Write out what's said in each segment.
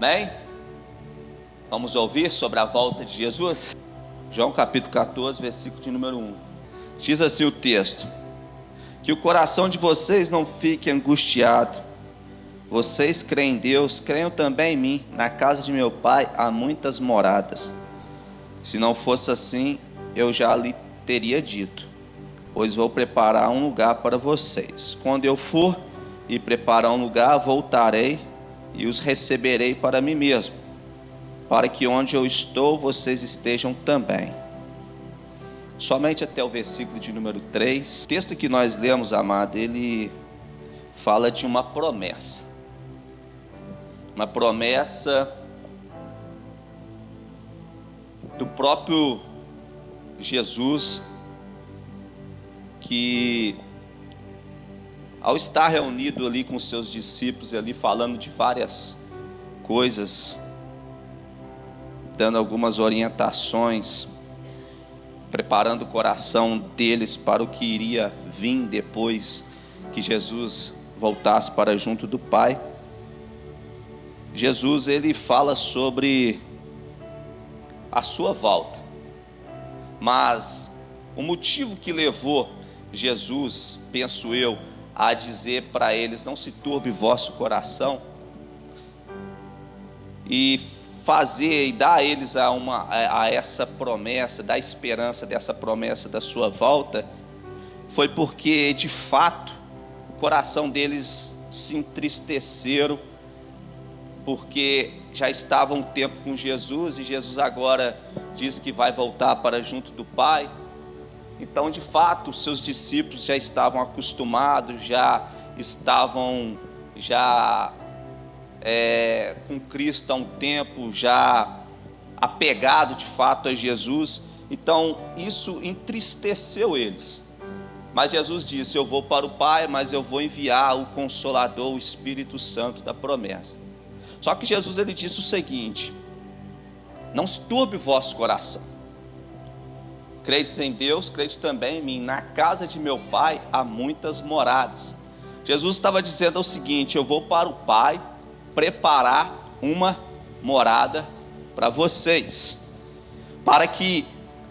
Amém? Vamos ouvir sobre a volta de Jesus? João capítulo 14, versículo de número 1. Diz assim o texto: que o coração de vocês não fique angustiado. Vocês creem em Deus, creiam também em mim. Na casa de meu pai há muitas moradas. Se não fosse assim, eu já lhe teria dito, pois vou preparar um lugar para vocês. Quando eu for e preparar um lugar, voltarei e os receberei para mim mesmo, para que onde eu estou, vocês estejam também. Somente até o versículo de número 3. O texto que nós lemos, amado, ele fala de uma promessa. Uma promessa do próprio Jesus, que ao estar reunido ali com os seus discípulos, ali falando de várias coisas, dando algumas orientações, preparando o coração deles para o que iria vir depois que Jesus voltasse para junto do Pai. Jesus, ele fala sobre a sua volta, mas o motivo que levou Jesus, penso eu, a dizer para eles: não se turbe vosso coração, e fazer e dar a eles a essa promessa, da esperança dessa promessa da sua volta, foi porque de fato o coração deles se entristeceram, porque já estavam um tempo com Jesus, e Jesus agora diz que vai voltar para junto do Pai. Então, de fato, os seus discípulos já estavam acostumados, já estavam com Cristo há um tempo, já apegado de fato a Jesus. Então isso entristeceu eles. Mas Jesus disse: eu vou para o Pai, mas eu vou enviar o Consolador, o Espírito Santo da promessa. Só que Jesus, ele disse o seguinte: não se turbe o vosso coração. Credes em Deus, crede também em mim. Na casa de meu Pai há muitas moradas. Jesus estava dizendo o seguinte: eu vou para o Pai preparar uma morada para vocês, para que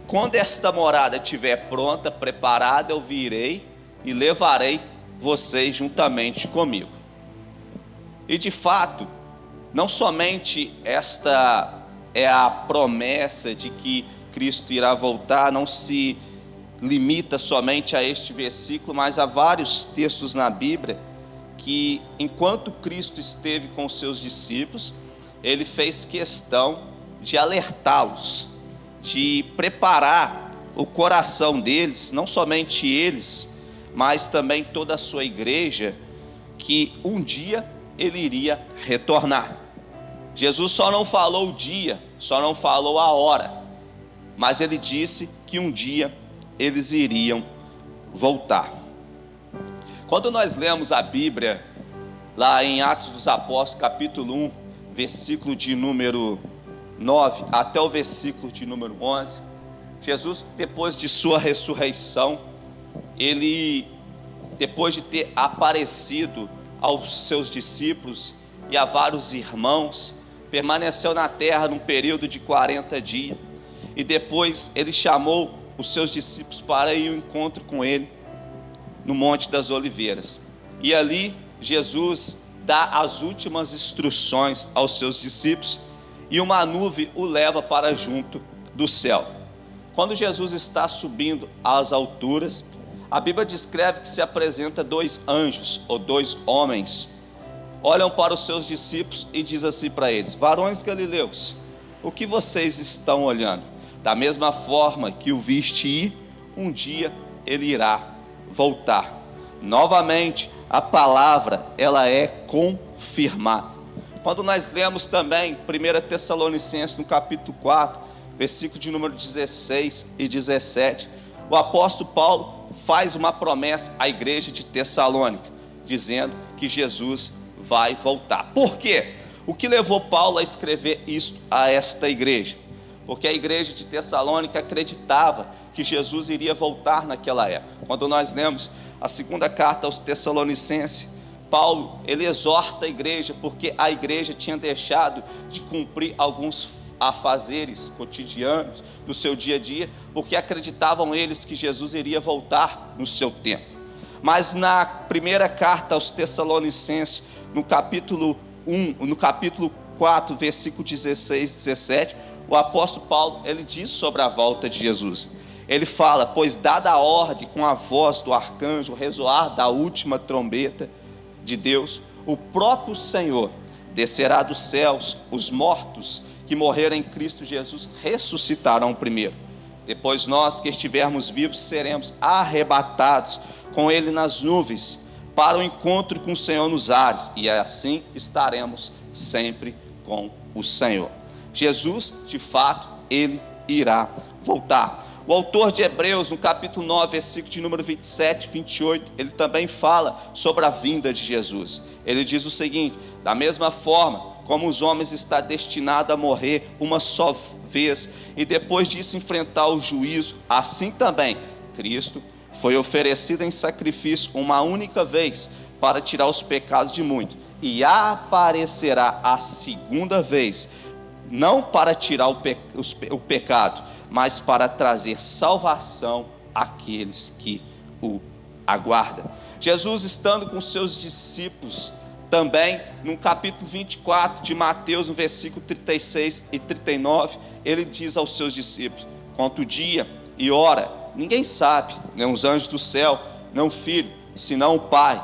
quando esta morada estiver pronta, preparada, eu virei e levarei vocês juntamente comigo. E de fato, não somente esta é a promessa de que Cristo irá voltar, não se limita somente a este versículo, mas há vários textos na Bíblia que, enquanto Cristo esteve com os seus discípulos, ele fez questão de alertá-los, de preparar o coração deles, não somente eles, mas também toda a sua igreja, que um dia ele iria retornar. Jesus só não falou o dia, só não falou a hora, mas ele disse que um dia eles iriam voltar. Quando nós lemos a Bíblia, lá em Atos dos Apóstolos, capítulo 1, versículo de número 9, até o versículo de número 11, Jesus, depois de sua ressurreição, ele, depois de ter aparecido aos seus discípulos e a vários irmãos, permaneceu na terra num período de 40 dias, e depois ele chamou os seus discípulos para ir ao encontro com ele no Monte das Oliveiras, e ali Jesus dá as últimas instruções aos seus discípulos, e uma nuvem o leva para junto do céu. Quando Jesus está subindo às alturas, a Bíblia descreve que se apresenta dois anjos, ou dois homens, olham para os seus discípulos e diz assim para eles: varões galileus, o que vocês estão olhando? Da mesma forma que o viste ir, um dia ele irá voltar. Novamente, a palavra, ela é confirmada. Quando nós lemos também 1 Tessalonicenses, no capítulo 4, versículo de número 16 e 17, o apóstolo Paulo faz uma promessa à igreja de Tessalônica, dizendo que Jesus vai voltar. Por quê? O que levou Paulo a escrever isso a esta igreja? Porque a igreja de Tessalônica acreditava que Jesus iria voltar naquela época. Quando nós lemos a segunda carta aos Tessalonicenses, Paulo, ele exorta a igreja, porque a igreja tinha deixado de cumprir alguns afazeres cotidianos do seu dia a dia, porque acreditavam eles que Jesus iria voltar no seu tempo. Mas na primeira carta aos Tessalonicenses, no capítulo 4, versículo 16 e 17, o apóstolo Paulo, ele diz sobre a volta de Jesus. Ele fala: pois dada a ordem com a voz do arcanjo, o ressoar da última trombeta de Deus, o próprio Senhor descerá dos céus, os mortos que morreram em Cristo Jesus ressuscitarão primeiro. Depois nós que estivermos vivos seremos arrebatados com Ele nas nuvens, para o encontro com o Senhor nos ares, e assim estaremos sempre com o Senhor. Jesus, de fato, Ele irá voltar. O autor de Hebreus, no capítulo 9, versículo de número 27 e 28, ele também fala sobre a vinda de Jesus. Ele diz o seguinte: da mesma forma como os homens estão destinados a morrer uma só vez, e depois disso enfrentar o juízo, assim também Cristo foi oferecido em sacrifício uma única vez para tirar os pecados de muitos, e aparecerá a segunda vez, não para tirar o pecado, mas para trazer salvação àqueles que o aguardam. Jesus, estando com seus discípulos, também no capítulo 24 de Mateus, no versículo 36 e 39, ele diz aos seus discípulos: quanto dia e hora, ninguém sabe, nem os anjos do céu, nem o Filho, senão o Pai.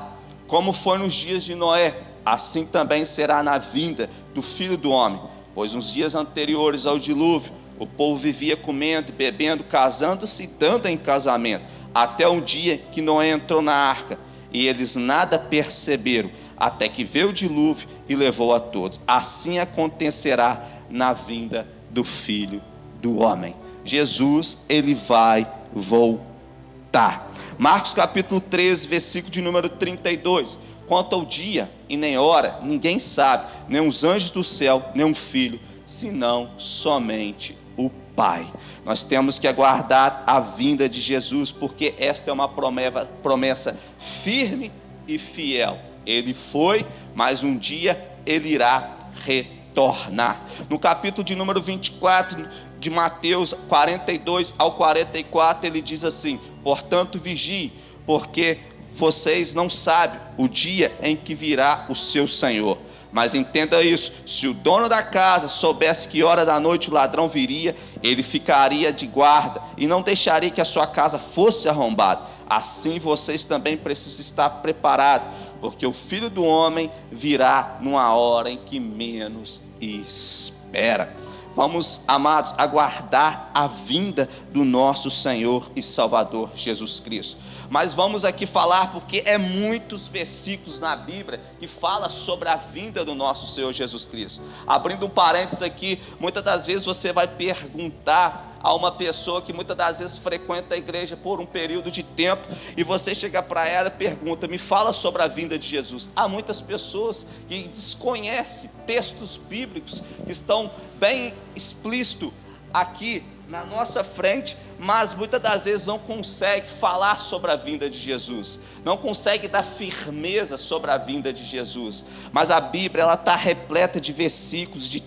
Como foi nos dias de Noé, assim também será na vinda do Filho do Homem. Pois nos dias anteriores ao dilúvio, o povo vivia comendo, bebendo, casando-se e dando em casamento, até um dia que Noé entrou na arca, e eles nada perceberam, até que veio o dilúvio e levou a todos. Assim acontecerá na vinda do Filho do Homem. Jesus, ele vai voltar. Marcos capítulo 13, versículo de número 32. Quanto ao dia e nem hora, ninguém sabe, nem os anjos do céu, nem o Filho, senão somente o Pai. Nós temos que aguardar a vinda de Jesus, porque esta é uma promessa firme e fiel. Ele foi, mas um dia ele irá retornar. No capítulo de número 24 de Mateus 42 ao 44, ele diz assim: portanto vigie, porque vocês não sabem o dia em que virá o seu Senhor. Mas entenda isso: se o dono da casa soubesse que hora da noite o ladrão viria, ele ficaria de guarda e não deixaria que a sua casa fosse arrombada. Assim vocês também precisam estar preparados, porque o Filho do Homem virá numa hora em que menos espera. Vamos, amados, aguardar a vinda do nosso Senhor e Salvador Jesus Cristo. Mas vamos aqui falar, porque é muitos versículos na Bíblia que fala sobre a vinda do nosso Senhor Jesus Cristo. Abrindo um parênteses aqui, muitas das vezes você vai perguntar a uma pessoa que muitas das vezes frequenta a igreja por um período de tempo, e você chega para ela e pergunta: me fala sobre a vinda de Jesus. Há muitas pessoas que desconhecem textos bíblicos que estão bem explícitos aqui na nossa frente, mas muitas das vezes não consegue falar sobre a vinda de Jesus, não consegue dar firmeza sobre a vinda de Jesus. Mas a Bíblia, ela está repleta de versículos, de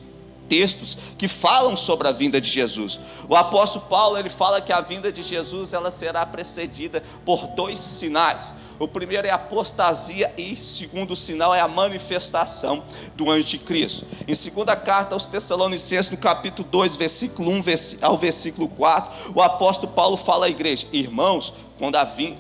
textos que falam sobre a vinda de Jesus. O apóstolo Paulo, ele fala que a vinda de Jesus, ela será precedida por 2 sinais. O primeiro é a apostasia, e o segundo sinal é a manifestação do anticristo. Em segunda carta aos Tessalonicenses, no capítulo 2, versículo 1 ao versículo 4, o apóstolo Paulo fala à igreja: irmãos,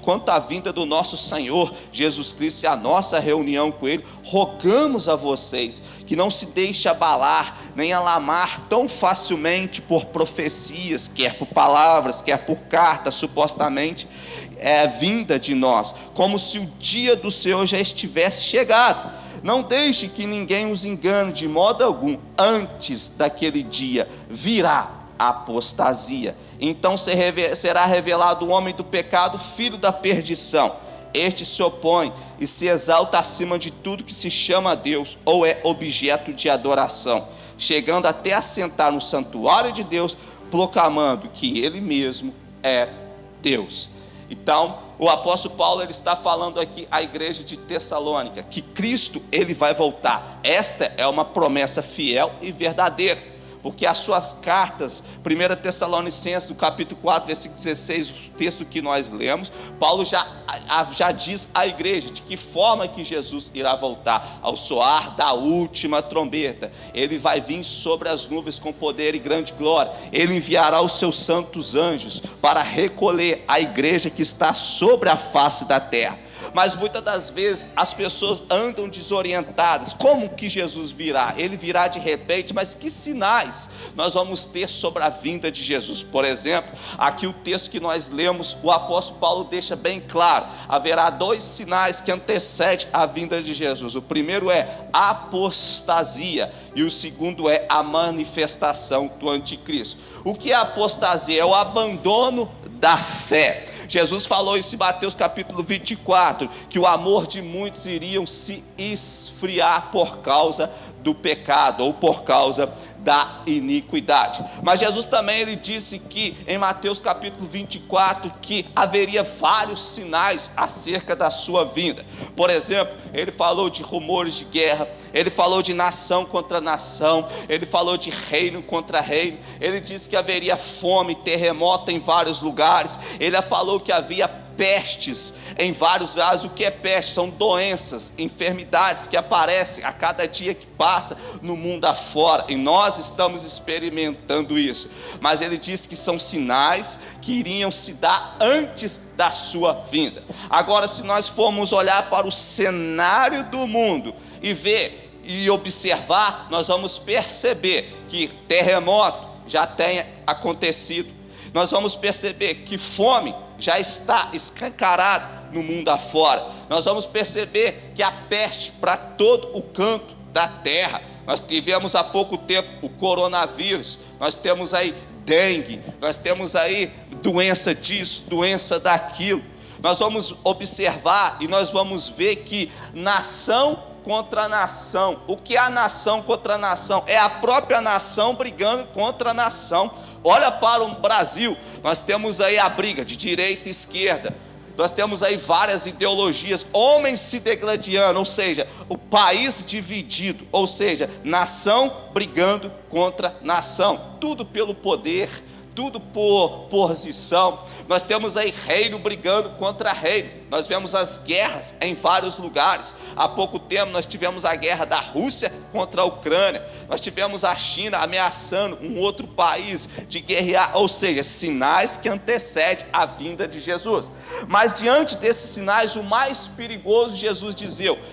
quanto à vinda do nosso Senhor Jesus Cristo e a nossa reunião com Ele, rogamos a vocês que não se deixe abalar, nem alarmar tão facilmente por profecias, quer por palavras, quer por cartas, supostamente vinda de nós, como se o dia do Senhor já estivesse chegado. Não deixe que ninguém os engane de modo algum. Antes daquele dia virá a apostasia. Então será revelado o homem do pecado, filho da perdição. Este se opõe e se exalta acima de tudo que se chama Deus ou é objeto de adoração, chegando até a sentar no santuário de Deus, proclamando que Ele mesmo é Deus. Então, o apóstolo Paulo ele está falando aqui à igreja de Tessalônica, que Cristo ele vai voltar. Esta é uma promessa fiel e verdadeira, porque as suas cartas, 1 Tessalonicenses, do capítulo 4, versículo 16, o texto que nós lemos, Paulo já diz à igreja de que forma que Jesus irá voltar. Ao soar da última trombeta, ele vai vir sobre as nuvens com poder e grande glória. Ele enviará os seus santos anjos para recolher a igreja que está sobre a face da terra. Mas muitas das vezes as pessoas andam desorientadas. Como que Jesus virá? Ele virá de repente, mas que sinais nós vamos ter sobre a vinda de Jesus? Por exemplo, aqui o texto que nós lemos, o apóstolo Paulo deixa bem claro: haverá 2 sinais que antecedem a vinda de Jesus. O primeiro é apostasia e o segundo é a manifestação do anticristo. O que é apostasia? É o abandono da fé. Jesus falou isso em Mateus capítulo 24, que o amor de muitos iriam se esfriar por causa do pecado, ou por causa da iniquidade. Mas Jesus também ele disse que em Mateus capítulo 24, que haveria vários sinais acerca da sua vinda. Por exemplo, ele falou de rumores de guerra, ele falou de nação contra nação, ele falou de reino contra reino, ele disse que haveria fome, terremoto em vários lugares, ele falou que havia pestes em vários lugares. O que é peste? São doenças, enfermidades que aparecem a cada dia que passa no mundo afora, e nós estamos experimentando isso. Mas ele disse que são sinais que iriam se dar antes da sua vinda. Agora, se nós formos olhar para o cenário do mundo e ver e observar, nós vamos perceber que terremoto já tenha acontecido. Nós vamos perceber que fome já está escancarada no mundo afora. Nós vamos perceber que a peste para todo o canto da terra. Nós tivemos há pouco tempo o coronavírus, nós temos aí dengue, nós temos aí doença disso, doença daquilo. Nós vamos observar e nós vamos ver que nação contra nação. O que é a nação contra a nação? É a própria nação brigando contra a nação. Olha para o Brasil, nós temos aí a briga de direita e esquerda, nós temos aí várias ideologias, homens se degladiando, ou seja, o país dividido, ou seja, nação brigando contra nação, tudo pelo poder, tudo por posição. Nós temos aí reino brigando contra reino, nós vemos as guerras em vários lugares. Há pouco tempo nós tivemos a guerra da Rússia contra a Ucrânia, nós tivemos a China ameaçando um outro país de guerrear, ou seja, sinais que antecedem a vinda de Jesus. Mas diante desses sinais, o mais perigoso, Jesus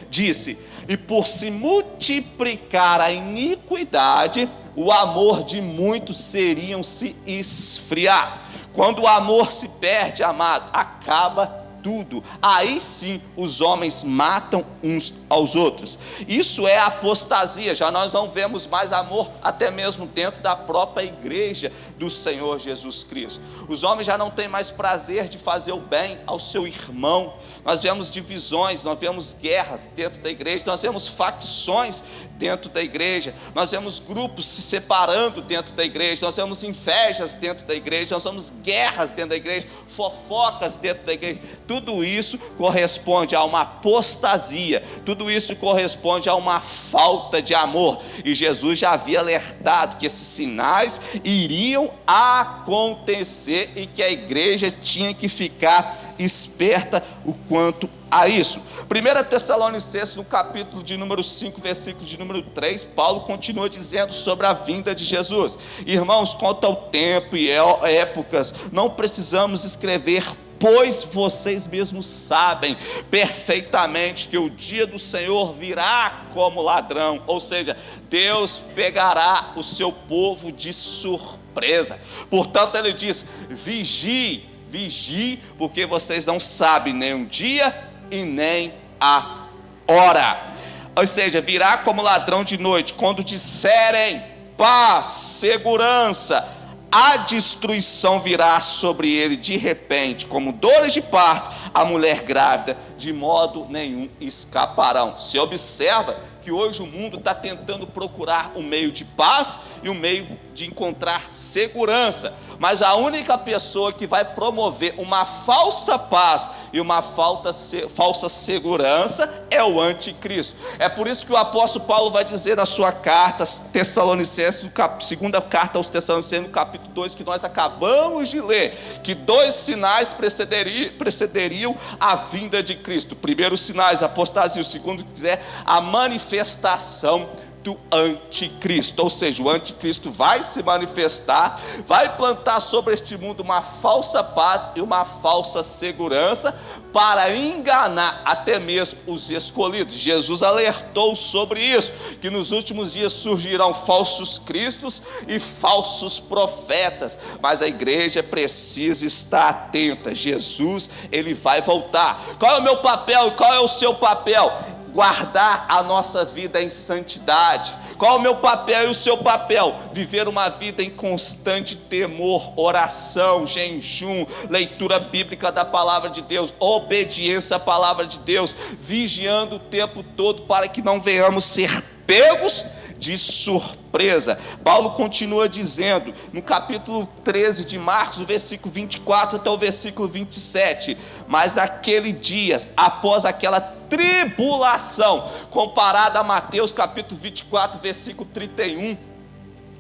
disse: e por se multiplicar a iniquidade, o amor de muitos seriam se esfriar. Quando o amor se perde, amado, acaba tudo. Aí sim os homens matam uns aos outros. Isso é apostasia. Já nós não vemos mais amor até mesmo dentro da própria igreja do Senhor Jesus Cristo. Os homens já não têm mais prazer de fazer o bem ao seu irmão. Nós vemos divisões, nós vemos guerras dentro da igreja, nós vemos facções dentro da igreja, nós vemos grupos se separando dentro da igreja, nós vemos invejas dentro da igreja, nós vemos guerras dentro da igreja, fofocas dentro da igreja. Tudo isso corresponde a uma apostasia, tudo isso corresponde a uma falta de amor, e Jesus já havia alertado que esses sinais iriam acontecer e que a igreja tinha que ficar esperta o quanto a isso. 1 Tessalonicenses, no capítulo de número 5, versículo de número 3, Paulo continua dizendo sobre a vinda de Jesus: irmãos, quanto ao tempo e épocas, não precisamos escrever, pois vocês mesmos sabem perfeitamente que o dia do Senhor virá como ladrão, ou seja, Deus pegará o seu povo de surpresa. Portanto, ele diz: vigie, porque vocês não sabem nem o dia e nem a hora. Ou seja, virá como ladrão de noite. Quando disserem paz, segurança, a destruição virá sobre ele de repente, como dores de parto, a mulher grávida, de modo nenhum escaparão. Se observa que hoje o mundo está tentando procurar um meio de paz e um meio de encontrar segurança, mas a única pessoa que vai promover uma falsa paz e uma falsa segurança é o anticristo. É por isso que o apóstolo Paulo vai dizer na sua carta Tessalonicenses, segunda carta aos Tessalonicenses, no capítulo 2, que nós acabamos de ler, que 2 sinais precederiam a vinda de Cristo. O primeiro, os sinais, a apostasia; o segundo, quiser, a manifestação do anticristo. Ou seja, o anticristo vai se manifestar, vai plantar sobre este mundo uma falsa paz e uma falsa segurança, para enganar até mesmo os escolhidos. Jesus alertou sobre isso, que nos últimos dias surgirão falsos cristos e falsos profetas, mas a igreja precisa estar atenta. Jesus, ele vai voltar. Qual é o meu papel e qual é o seu papel? Guardar a nossa vida em santidade. Qual é o meu papel e o seu papel? Viver uma vida em constante temor, oração, jejum, leitura bíblica da palavra de Deus, obediência à palavra de Deus, vigiando o tempo todo para que não venhamos ser pegos de surpresa. Paulo continua dizendo, no capítulo 13 de Marcos, o versículo 24 até o versículo 27, mas naquele dia, após aquela tribulação, comparada a Mateus capítulo 24, versículo 31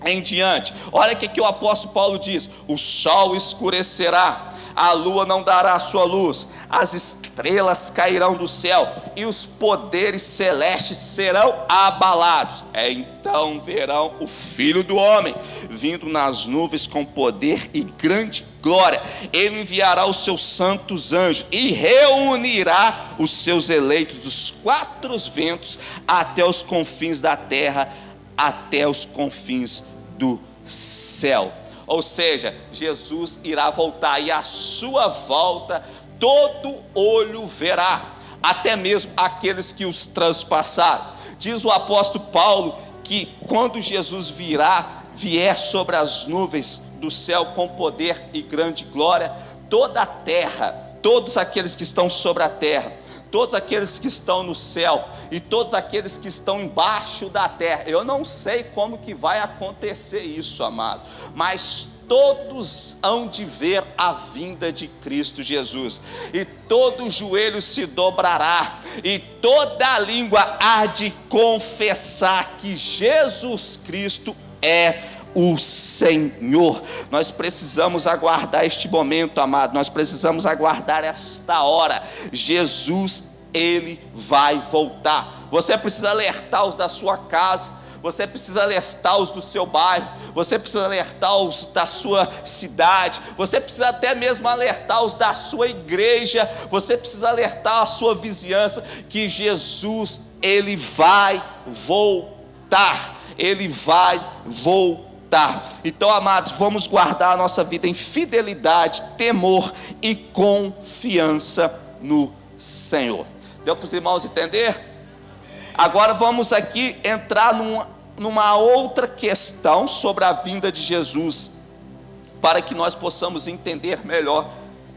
em diante, olha o que o apóstolo Paulo diz: o sol escurecerá, a lua não dará a sua luz, as estrelas cairão do céu e os poderes celestes serão abalados. Então verão o Filho do Homem vindo nas nuvens com poder e grande glória. Ele enviará os seus santos anjos e reunirá os seus eleitos dos 4 ventos até os confins da terra, até os confins do céu. Ou seja, Jesus irá voltar, e a sua volta todo olho verá, até mesmo aqueles que os transpassaram. Diz o apóstolo Paulo que quando Jesus vier sobre as nuvens do céu com poder e grande glória, toda a terra, todos aqueles que estão sobre a terra, todos aqueles que estão no céu e todos aqueles que estão embaixo da terra, eu não sei como que vai acontecer isso, amado, mas todos hão de ver a vinda de Cristo Jesus, e todo joelho se dobrará, e toda língua há de confessar que Jesus Cristo é o Senhor. Nós precisamos aguardar este momento, amado, nós precisamos aguardar esta hora. Jesus, ele vai voltar. Você precisa alertar os da sua casa, você precisa alertar os do seu bairro, você precisa alertar os da sua cidade, você precisa até mesmo alertar os da sua igreja, você precisa alertar a sua vizinhança, que Jesus, ele vai voltar, ele vai voltar. Então, amados, vamos guardar a nossa vida em fidelidade, temor e confiança no Senhor. Deu para os irmãos entender? Agora vamos aqui entrar numa outra questão sobre a vinda de Jesus, para que nós possamos entender melhor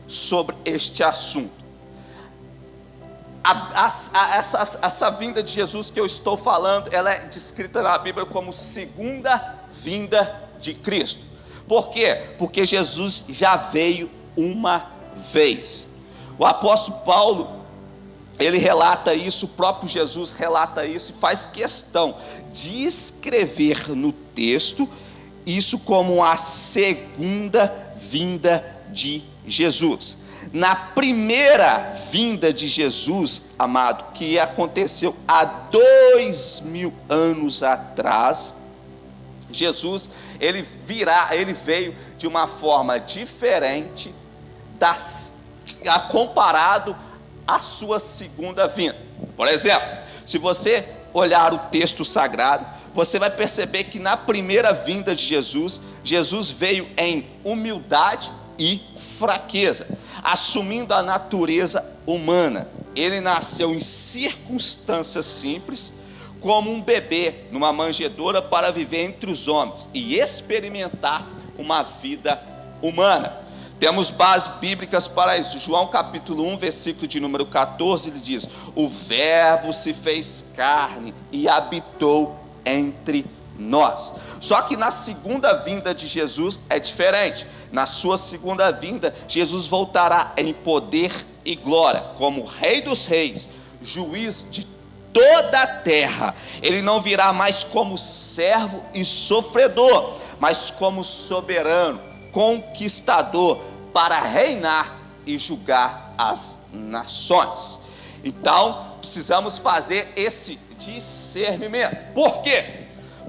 sobre este assunto. Essa vinda de Jesus que eu estou falando, ela é descrita na Bíblia como segunda vinda de Cristo. Por quê? Porque Jesus já veio uma vez. O apóstolo Paulo, ele relata isso, o próprio Jesus relata isso, e faz questão de escrever no texto isso como a segunda vinda de Jesus. Na primeira vinda de Jesus, amado, que aconteceu há 2000 anos atrás, Jesus, ele veio de uma forma diferente comparado à sua segunda vinda. Por exemplo, se você olhar o texto sagrado, você vai perceber que na primeira vinda de Jesus, Jesus veio em humildade e fraqueza, assumindo a natureza humana. Ele nasceu em circunstâncias simples, como um bebê numa manjedoura, para viver entre os homens e experimentar uma vida humana. Temos bases bíblicas para isso. João capítulo 1, versículo de número 14, ele diz: o verbo se fez carne e habitou entre nós. Só que na segunda vinda de Jesus é diferente. Na sua segunda vinda, Jesus voltará em poder e glória, como Rei dos Reis, juiz de toda a terra. Ele não virá mais como servo e sofredor, mas como soberano, conquistador, para reinar e julgar as nações. Então, precisamos fazer esse discernimento. Por quê?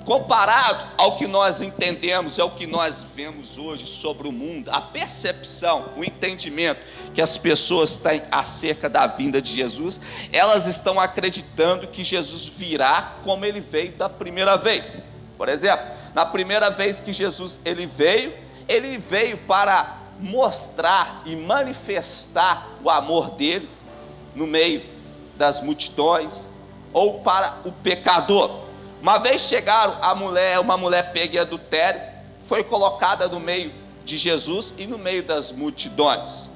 Comparado ao que nós entendemos, ao que nós vemos hoje sobre o mundo, a percepção, o entendimento que as pessoas têm acerca da vinda de Jesus, elas estão acreditando que Jesus virá como ele veio da primeira vez. Por exemplo, na primeira vez que Jesus ele veio para mostrar e manifestar o amor dele no meio das multidões, ou para o pecador. Uma vez chegaram uma mulher pega em adultério, foi colocada no meio de Jesus e no meio das multidões.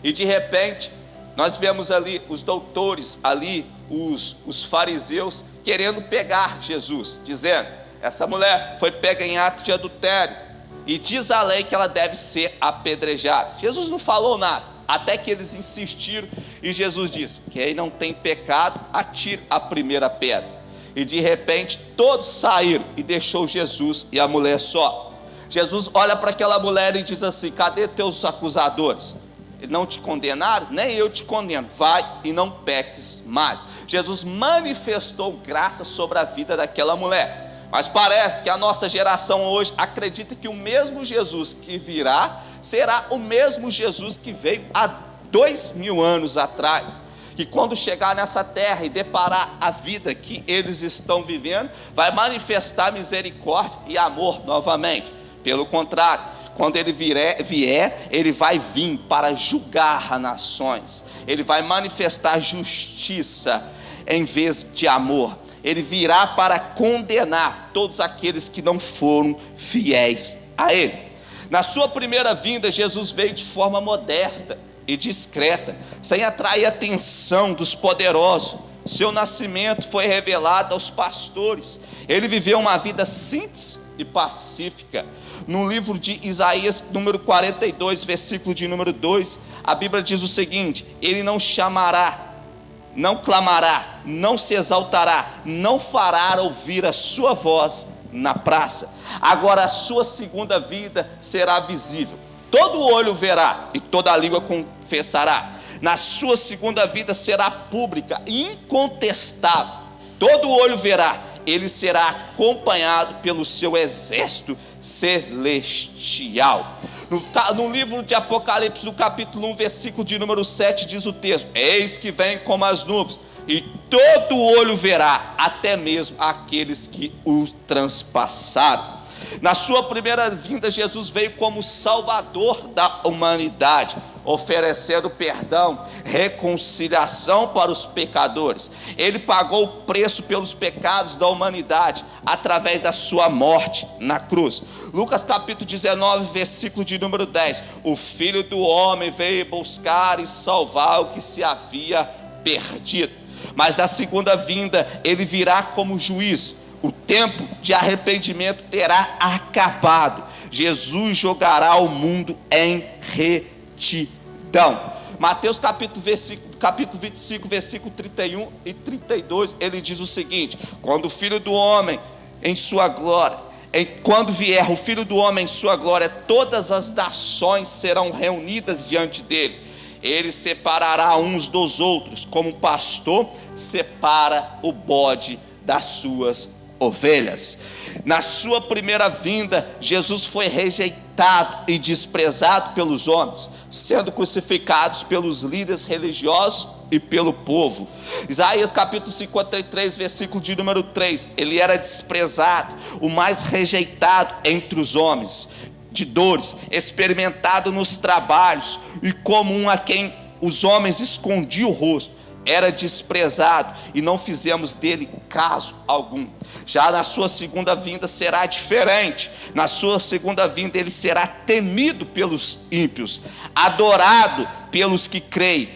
E de repente, nós vemos ali os doutores, ali os fariseus, querendo pegar Jesus, dizendo: essa mulher foi pega em ato de adultério, e diz a lei que ela deve ser apedrejada. Jesus não falou nada, até que eles insistiram, e Jesus disse: quem não tem pecado, atire a primeira pedra. E de repente todos saíram e deixou Jesus e a mulher só. Jesus olha para aquela mulher e diz assim: cadê teus acusadores? Eles não te condenaram? Nem eu te condeno, vai e não peques mais. Jesus manifestou graça sobre a vida daquela mulher. Mas parece que a nossa geração hoje acredita que o mesmo Jesus que virá será o mesmo Jesus que veio há 2000 anos atrás, que quando chegar nessa terra e deparar a vida que eles estão vivendo, vai manifestar misericórdia e amor novamente. Pelo contrário, quando ele vier, ele vai vir para julgar as nações, ele vai manifestar justiça em vez de amor. Ele virá para condenar todos aqueles que não foram fiéis a ele. Na sua primeira vinda, Jesus veio de forma modesta e discreta, sem atrair a atenção dos poderosos. Seu nascimento foi revelado aos pastores. Ele viveu uma vida simples e pacífica. No livro de Isaías, número 42, versículo de número 2, a Bíblia diz o seguinte: ele não chamará, não clamará, não se exaltará, não fará ouvir a sua voz na praça. Agora a sua segunda vida será visível. Todo olho verá e toda língua confessará. Na sua segunda vida será pública e incontestável. Todo olho verá. Ele será acompanhado pelo seu exército celestial. No livro de Apocalipse, no capítulo 1, versículo de número 7, diz o texto: eis que vem como as nuvens, e todo olho verá, até mesmo aqueles que o transpassaram. Na sua primeira vinda, Jesus veio como Salvador da humanidade, oferecendo perdão, reconciliação para os pecadores. Ele pagou o preço pelos pecados da humanidade, através da sua morte na cruz. Lucas capítulo 19, versículo de número 10: o Filho do Homem veio buscar e salvar o que se havia perdido. Mas na segunda vinda, ele virá como juiz. O tempo de arrependimento terá acabado. Jesus jogará o mundo em retidão. Mateus capítulo 25, versículo 31 e 32, ele diz o seguinte: quando o Filho do Homem em sua glória, quando vier o Filho do Homem em sua glória, todas as nações serão reunidas diante dele. Ele separará uns dos outros, como o pastor separa o bode das suas ovelhas. Na sua primeira vinda, Jesus foi rejeitado e desprezado pelos homens, sendo crucificados pelos líderes religiosos e pelo povo. Isaías capítulo 53, versículo de número 3: ele era desprezado, o mais rejeitado entre os homens, de dores, experimentado nos trabalhos, e como um a quem os homens escondiam o rosto. Era desprezado e não fizemos dele caso algum. Já na sua segunda vinda será diferente. Na sua segunda vinda ele será temido pelos ímpios, adorado pelos que creem,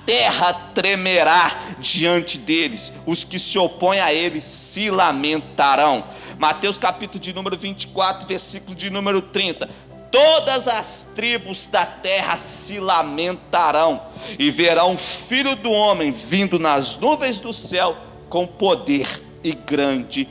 terra tremerá diante deles, os que se opõem a ele se lamentarão. Mateus capítulo de número 24, versículo de número 30. Todas as tribos da terra se lamentarão e verão o Filho do Homem vindo nas nuvens do céu com poder e grande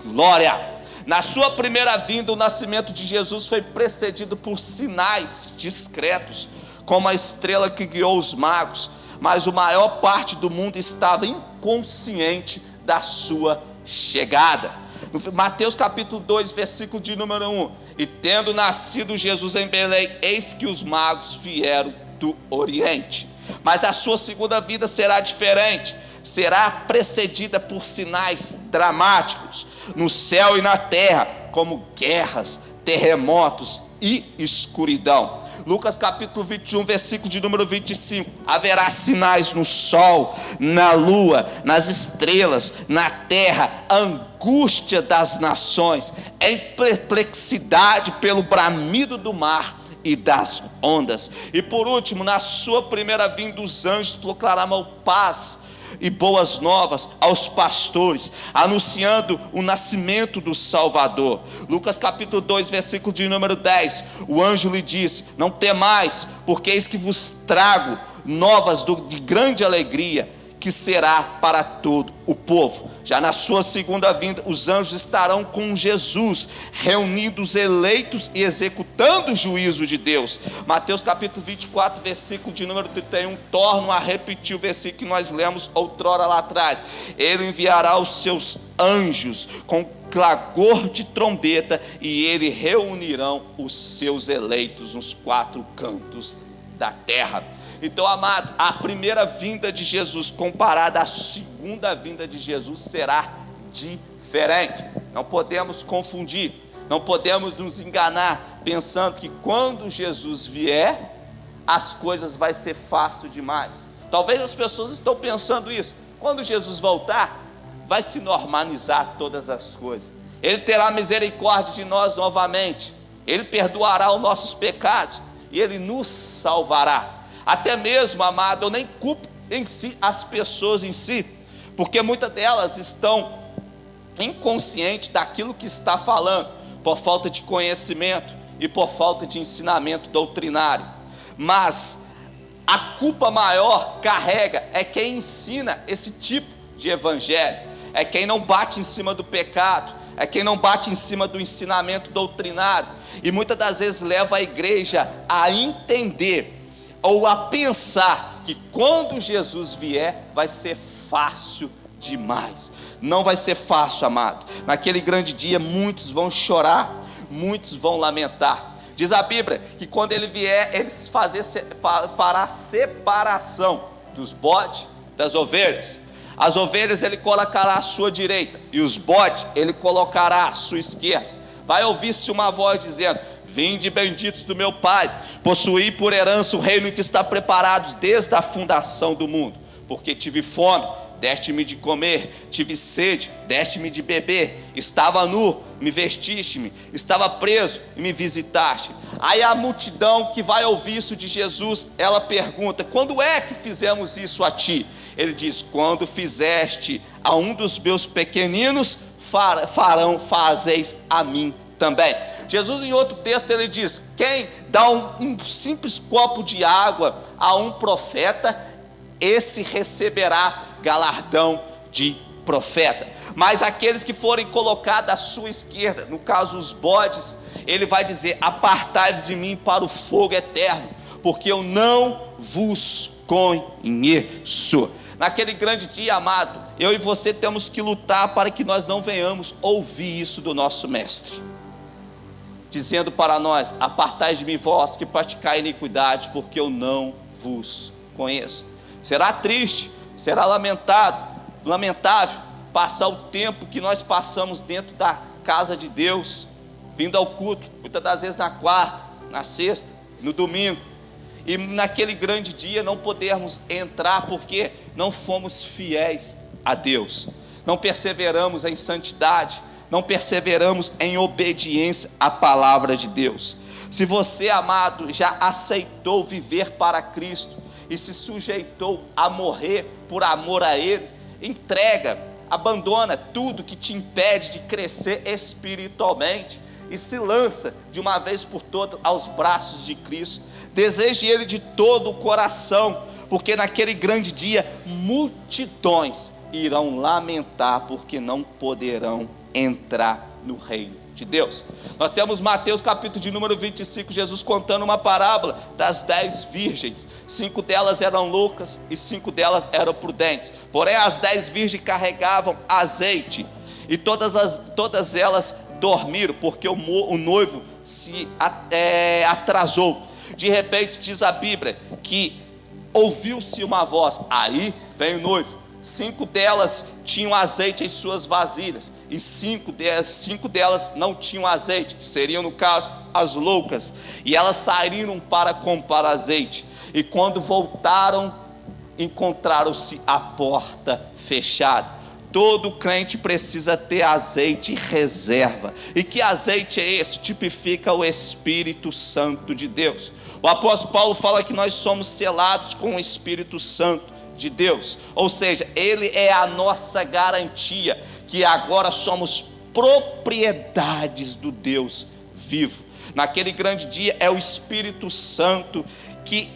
glória. Na sua primeira vinda, o nascimento de Jesus foi precedido por sinais discretos, como a estrela que guiou os magos, mas a maior parte do mundo estava inconsciente da sua chegada. No Mateus capítulo 2, versículo de número 1: e tendo nascido Jesus em Belém, eis que os magos vieram do Oriente. Mas a sua segunda vinda será diferente, será precedida por sinais dramáticos no céu e na terra, como guerras, terremotos e escuridão. Lucas capítulo 21, versículo de número 25: haverá sinais no sol, na lua, nas estrelas, na terra, angústia das nações, em perplexidade pelo bramido do mar e das ondas. E por último, na sua primeira vinda, os anjos proclamam paz e boas novas aos pastores, anunciando o nascimento do Salvador. Lucas capítulo 2, versículo de número 10: o anjo lhe disse: não temais, porque eis que vos trago novas de grande alegria, que será para todo o povo. Já na sua segunda vinda, os anjos estarão com Jesus, reunindo os eleitos e executando o juízo de Deus. Mateus capítulo 24, versículo de número 31, torno a repetir o versículo que nós lemos outrora lá atrás: ele enviará os seus anjos com clagor de trombeta, e ele reunirão os seus eleitos nos quatro cantos da terra. Então, amado, a primeira vinda de Jesus comparada à segunda vinda de Jesus será diferente. Não podemos confundir, não podemos nos enganar pensando que quando Jesus vier, as coisas vai ser fácil demais. Talvez as pessoas estão pensando isso: quando Jesus voltar, vai se normalizar todas as coisas, ele terá misericórdia de nós novamente, ele perdoará os nossos pecados e ele nos salvará. Até mesmo, amado, eu nem culpo em si as pessoas em si, porque muitas delas estão inconscientes daquilo que está falando, por falta de conhecimento e por falta de ensinamento doutrinário. Mas a culpa maior carrega é quem ensina esse tipo de evangelho, é quem não bate em cima do pecado, é quem não bate em cima do ensinamento doutrinário, e muitas das vezes leva a igreja a entender ou a pensar que quando Jesus vier vai ser fácil demais. Não vai ser fácil, amado. Naquele grande dia muitos vão chorar, muitos vão lamentar. Diz a Bíblia que quando ele vier, ele fará separação dos bodes das ovelhas. As ovelhas ele colocará à sua direita, e os bodes ele colocará à sua esquerda. Vai ouvir-se uma voz dizendo: vinde benditos do meu Pai, possuí por herança o reino que está preparado desde a fundação do mundo. Porque tive fome, deste-me de comer, tive sede, deste-me de beber, estava nu, me vestiste-me, estava preso e me visitaste. Aí a multidão que vai ouvir isso de Jesus, ela pergunta: quando é que fizemos isso a ti? Ele diz: quando fizeste a um dos meus pequeninos, fazeis a mim também. Jesus, em outro texto, ele diz: quem dá um simples copo de água a um profeta, esse receberá galardão de profeta. Mas aqueles que forem colocados à sua esquerda, no caso os bodes, ele vai dizer: apartai-vos de mim para o fogo eterno, porque eu não vos conheço. Naquele grande dia, amado, eu e você temos que lutar para que nós não venhamos ouvir isso do nosso mestre, dizendo para nós: apartai de mim vós que praticai iniquidade, porque eu não vos conheço. Será triste, será lamentável passar o tempo que nós passamos dentro da casa de Deus, vindo ao culto, muitas das vezes na quarta, na sexta, no domingo, e naquele grande dia não podermos entrar porque não fomos fiéis a Deus, não perseveramos em santidade, não perseveramos em obediência à palavra de Deus. Se você, amado, já aceitou viver para Cristo e se sujeitou a morrer por amor a Ele, entrega, abandona tudo que te impede de crescer espiritualmente e se lança de uma vez por todas aos braços de Cristo. Deseje Ele de todo o coração, porque naquele grande dia multidões irão lamentar porque não poderão entrar no reino de Deus. Nós temos Mateus capítulo de número 25, Jesus contando uma parábola das 10 virgens. 5 delas eram loucas e 5 delas eram prudentes. Porém as 10 virgens carregavam azeite e todas elas dormiram, porque o noivo se atrasou. De repente diz a Bíblia que ouviu-se uma voz, aí vem o noivo. 5 delas tinham azeite em suas vasilhas e 5 delas não tinham azeite, que seriam no caso as loucas, e elas saíram para comprar azeite, e quando voltaram encontraram-se a porta fechada. Todo crente precisa ter azeite em reserva. E que azeite é esse? Tipifica o Espírito Santo de Deus. O apóstolo Paulo fala que nós somos selados com o Espírito Santo de Deus, ou seja, Ele é a nossa garantia, que agora somos propriedades do Deus vivo. Naquele grande dia é o Espírito Santo que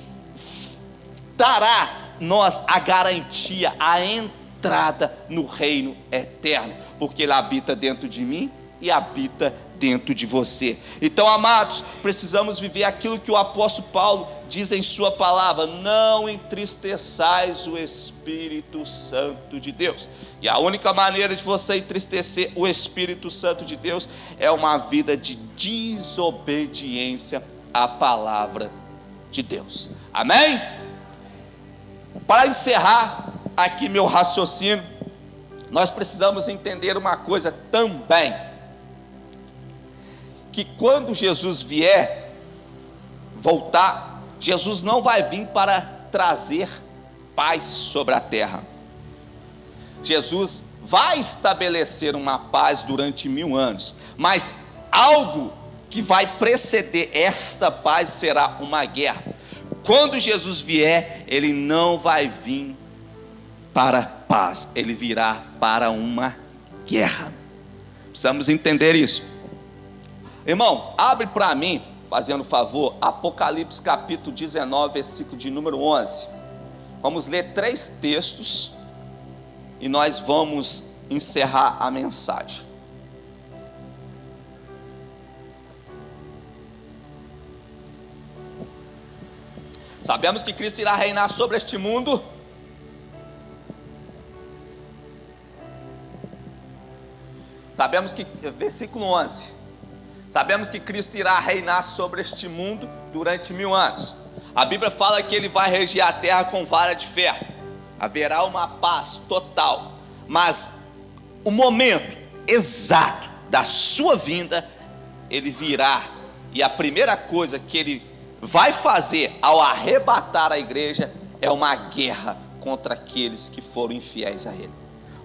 dará nós a garantia, a entrada no reino eterno, porque Ele habita dentro de mim e habita dentro de você. Então, amados, precisamos viver aquilo que o apóstolo Paulo diz em sua palavra: não entristeçais o Espírito Santo de Deus. E a única maneira de você entristecer o Espírito Santo de Deus é uma vida de desobediência à palavra de Deus. Amém? Para encerrar aqui meu raciocínio, nós precisamos entender uma coisa também, que quando Jesus voltar, Jesus não vai vir para trazer paz sobre a terra. Jesus vai estabelecer uma paz durante 1000 anos, mas algo que vai preceder esta paz será uma guerra. Quando Jesus vier, Ele não vai vir para paz, Ele virá para uma guerra. Precisamos entender isso. Irmão, abre para mim, fazendo favor, Apocalipse capítulo 19, versículo de número 11. Vamos ler 3 textos e nós vamos encerrar a mensagem. Sabemos que Cristo irá reinar sobre este mundo. Sabemos que, versículo 11. Sabemos que Cristo irá reinar sobre este mundo durante 1000 anos. A Bíblia fala que Ele vai reger a terra com vara de ferro. Haverá uma paz total. Mas o momento exato da sua vinda, Ele virá. E a primeira coisa que Ele vai fazer ao arrebatar a igreja é uma guerra contra aqueles que foram infiéis a Ele.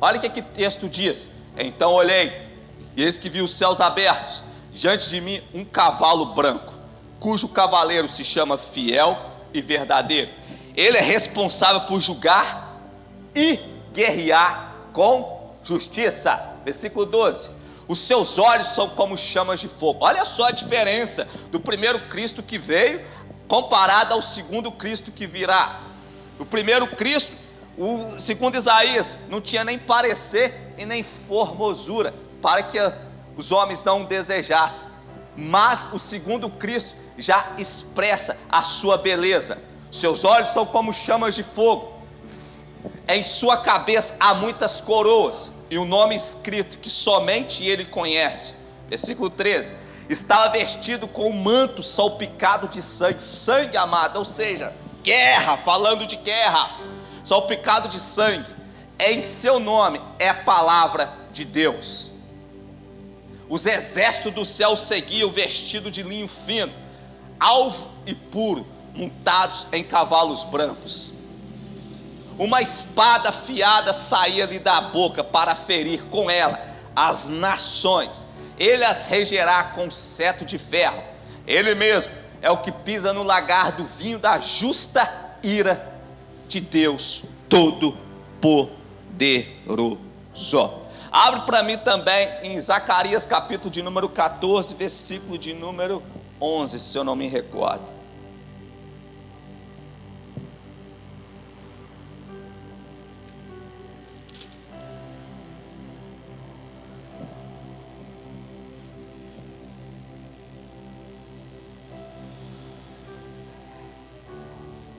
Olha o que o texto diz. Então olhei, e eis que vi os céus abertos, diante de mim um cavalo branco, cujo cavaleiro se chama Fiel e Verdadeiro. Ele é responsável por julgar e guerrear com justiça. Versículo 12. Os seus olhos são como chamas de fogo. Olha só a diferença do primeiro Cristo que veio comparado ao segundo Cristo que virá. O primeiro Cristo, segundo Isaías, não tinha nem parecer e nem formosura, para que os homens não o desejassem. Mas o segundo Cristo já expressa a sua beleza. Seus olhos são como chamas de fogo. Em sua cabeça há muitas coroas e um nome escrito que somente Ele conhece. Versículo 13. Estava vestido com um manto salpicado de sangue. Sangue, amado, ou seja, guerra, falando de guerra. Salpicado de sangue. Em seu nome é a palavra de Deus. Os exércitos do céu seguiam vestido de linho fino, alvo e puro, montados em cavalos brancos. Uma espada afiada saía-lhe da boca para ferir com ela as nações. Ele as regerá com cetro de ferro. Ele mesmo é o que pisa no lagar do vinho da justa ira de Deus Todo-Poderoso. Abre para mim também em Zacarias capítulo de número 14, versículo de número 11, se eu não me recordo.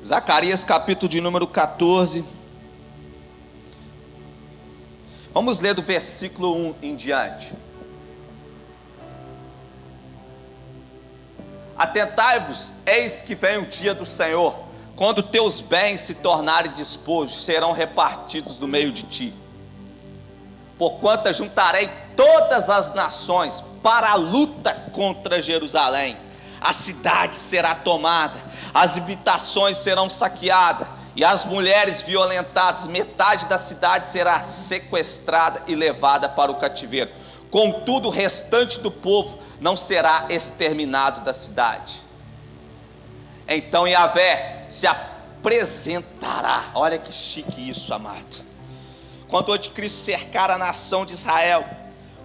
Zacarias capítulo de número 14. Vamos ler do versículo 1 em diante. Atentai-vos, eis que vem o dia do Senhor, quando teus bens se tornarem despojos, serão repartidos no meio de ti. Porquanto juntarei todas as nações para a luta contra Jerusalém. A cidade será tomada, as habitações serão saqueadas, e as mulheres violentadas, metade da cidade será sequestrada e levada para o cativeiro. Contudo, o restante do povo não será exterminado da cidade. Então Yahvé se apresentará. Olha que chique isso, amado. Quando o anticristo cercar a nação de Israel,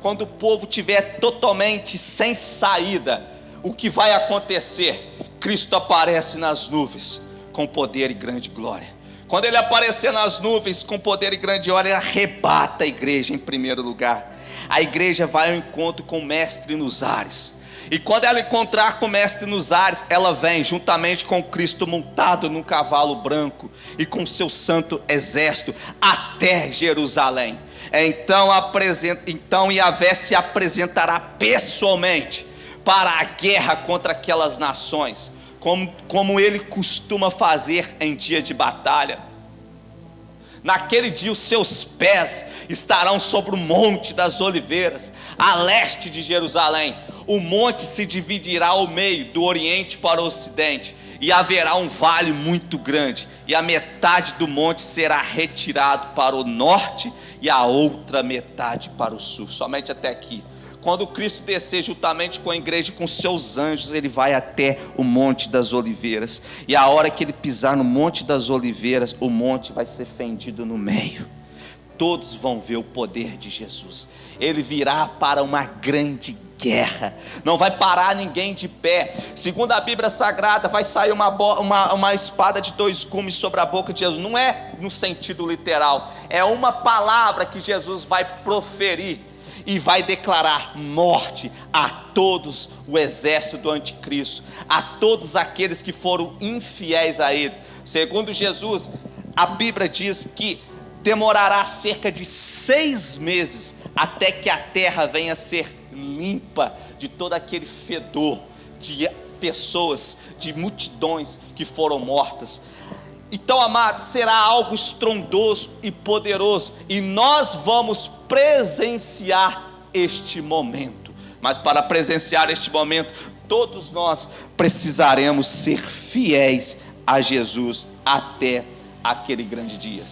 quando o povo estiver totalmente sem saída, o que vai acontecer? Cristo aparece nas nuvens com poder e grande glória. Quando ele aparecer nas nuvens com poder e grande glória, ele arrebata a igreja em primeiro lugar. A igreja vai ao encontro com o mestre nos ares, e quando ela encontrar com o mestre nos ares, ela vem juntamente com Cristo montado num cavalo branco e com seu santo exército até Jerusalém. Então Yahvé se apresentará pessoalmente para a guerra contra aquelas nações, como ele costuma fazer em dia de batalha. Naquele dia os seus pés estarão sobre o Monte das Oliveiras, a leste de Jerusalém. O monte se dividirá ao meio, do oriente para o ocidente, e haverá um vale muito grande, e a metade do monte será retirado para o norte, e a outra metade para o sul. Somente até aqui. Quando Cristo descer juntamente com a igreja e com seus anjos, ele vai até o Monte das Oliveiras. E a hora que ele pisar no Monte das Oliveiras, o monte vai ser fendido no meio. Todos vão ver o poder de Jesus. Ele virá para uma grande guerra. Não vai parar ninguém de pé. Segundo a Bíblia Sagrada, vai sair uma espada de dois gumes sobre a boca de Jesus. Não é no sentido literal. É uma palavra que Jesus vai proferir e vai declarar morte a todos o exército do anticristo, a todos aqueles que foram infiéis a ele. Segundo Jesus, a Bíblia diz que demorará cerca de 6 meses até que a terra venha a ser limpa de todo aquele fedor de pessoas, de multidões que foram mortas. Então, amados, será algo estrondoso e poderoso, e nós vamos presenciar este momento. Mas para presenciar este momento, todos nós precisaremos ser fiéis a Jesus até aquele grande dia.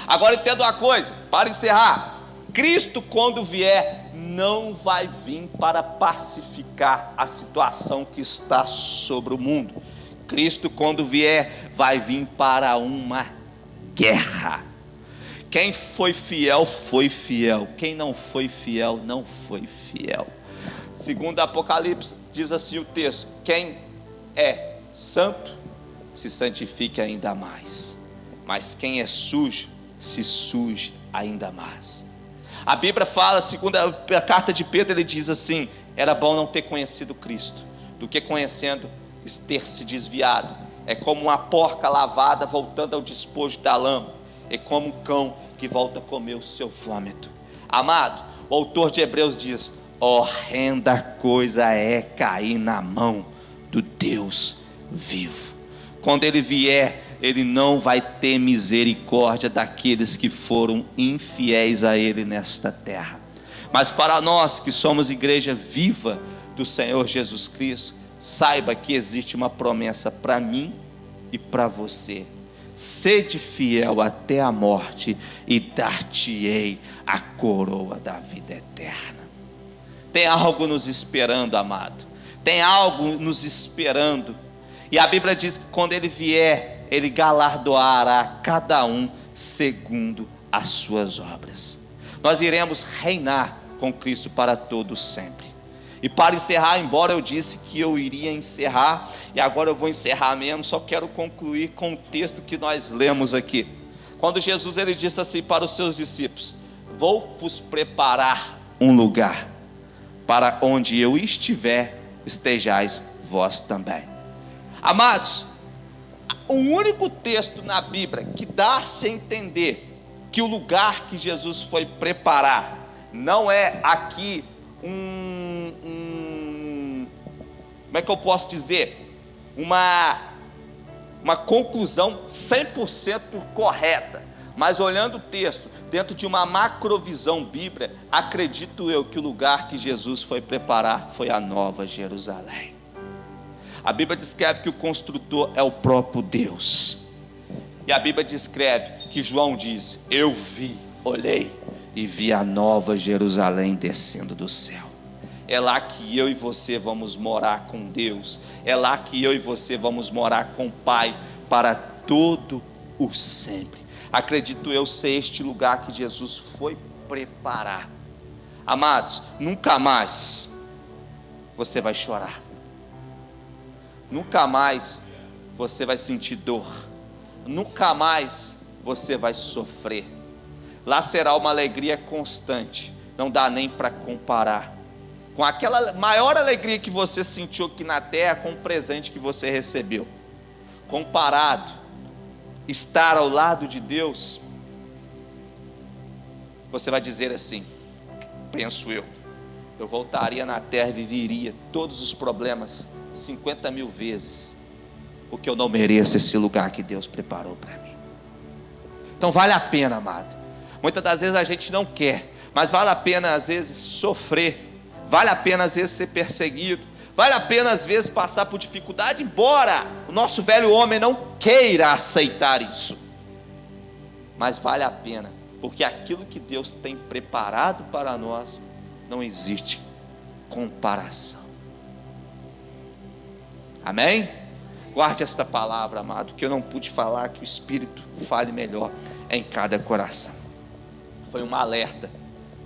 Agora entenda uma coisa, para encerrar: Cristo, quando vier, não vai vir para pacificar a situação que está sobre o mundo. Cristo, quando vier, vai vir para uma guerra. Quem foi fiel, foi fiel. Quem não foi fiel, não foi fiel. Segundo Apocalipse, diz assim o texto: quem é santo, se santifique ainda mais. Mas quem é sujo, se suje ainda mais. A Bíblia fala, segundo a carta de Pedro, ele diz assim: era bom não ter conhecido Cristo, do que conhecendo ter se desviado. É como uma porca lavada voltando ao despojo da lama, é como um cão que volta a comer o seu vômito. Amado, o autor de Hebreus diz: horrenda coisa é cair na mão do Deus vivo. Quando ele vier, ele não vai ter misericórdia daqueles que foram infiéis a ele nesta terra. Mas para nós que somos igreja viva do Senhor Jesus Cristo, saiba que existe uma promessa para mim e para você: sede fiel até a morte, e dar-te-ei a coroa da vida eterna. Tem algo nos esperando, amado. Tem algo nos esperando. E a Bíblia diz que quando ele vier, Ele galardoará cada um segundo as suas obras. Nós iremos reinar com Cristo para todos sempre. E para encerrar, embora eu disse que eu iria encerrar, e agora eu vou encerrar mesmo, só quero concluir com o texto que nós lemos aqui. Quando Jesus ele disse assim para os seus discípulos: vou vos preparar um lugar, para onde eu estiver, estejais vós também. Amados, o único texto na Bíblia que dá-se a entender que o lugar que Jesus foi preparar não é aqui como é que eu posso dizer? Uma conclusão 100% correta. Mas olhando o texto, dentro de uma macrovisão bíblica, acredito eu que o lugar que Jesus foi preparar foi a Nova Jerusalém. A Bíblia descreve que o construtor é o próprio Deus. E a Bíblia descreve que João diz: eu vi, olhei e vi a Nova Jerusalém descendo do céu. É lá que eu e você vamos morar com Deus. É lá que eu e você vamos morar com o Pai para todo o sempre. Acredito eu ser este lugar que Jesus foi preparar. Amados, nunca mais você vai chorar. Nunca mais você vai sentir dor. Nunca mais você vai sofrer. Lá será uma alegria constante. Não dá nem para comparar com aquela maior alegria que você sentiu aqui na terra, com o presente que você recebeu. Comparado, estar ao lado de Deus, você vai dizer assim: penso eu voltaria na terra e viveria todos os problemas 50.000 vezes, porque eu não mereço esse lugar que Deus preparou para mim. Então vale a pena, amado. Muitas das vezes a gente não quer, mas vale a pena às vezes sofrer, vale a pena às vezes ser perseguido, vale a pena às vezes passar por dificuldade, embora o nosso velho homem não queira aceitar isso. Mas vale a pena, porque aquilo que Deus tem preparado para nós, não existe comparação. Amém? Guarde esta palavra, amado, que eu não pude falar, que o Espírito fale melhor em cada coração. Foi um alerta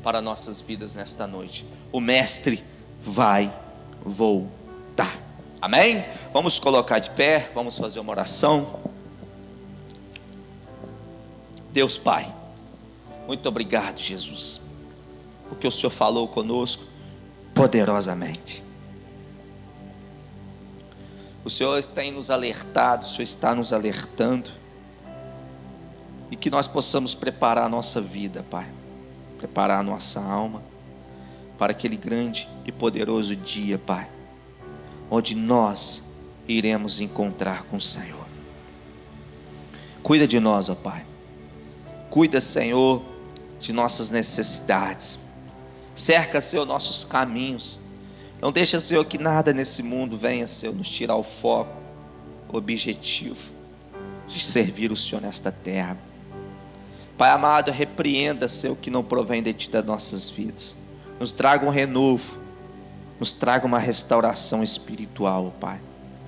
para nossas vidas nesta noite. O Mestre vai voltar. Amém? Vamos colocar de pé, vamos fazer uma oração. Deus Pai, muito obrigado, Jesus, porque o Senhor falou conosco poderosamente. O Senhor tem nos alertado, o Senhor está nos alertando, e que nós possamos preparar a nossa vida, Pai, preparar a nossa alma para aquele grande e poderoso dia, Pai, onde nós iremos encontrar com o Senhor. Cuida de nós, ó Pai. Cuida, Senhor, de nossas necessidades. Cerca, Senhor, nossos caminhos. Não deixa, Senhor, que nada nesse mundo venha, Senhor, nos tirar o foco, o objetivo de servir o Senhor nesta terra. Pai amado, repreenda, Senhor, o que não provém de Ti das nossas vidas. Nos traga um renovo, nos traga uma restauração espiritual, Pai.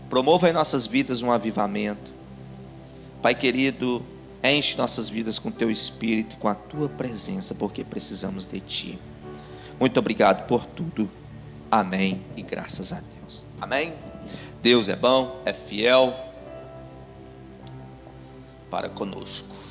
Promova em nossas vidas um avivamento. Pai querido, enche nossas vidas com Teu Espírito e com a Tua presença, porque precisamos de Ti. Muito obrigado por tudo. Amém e graças a Deus. Amém? Deus é bom, é fiel para conosco.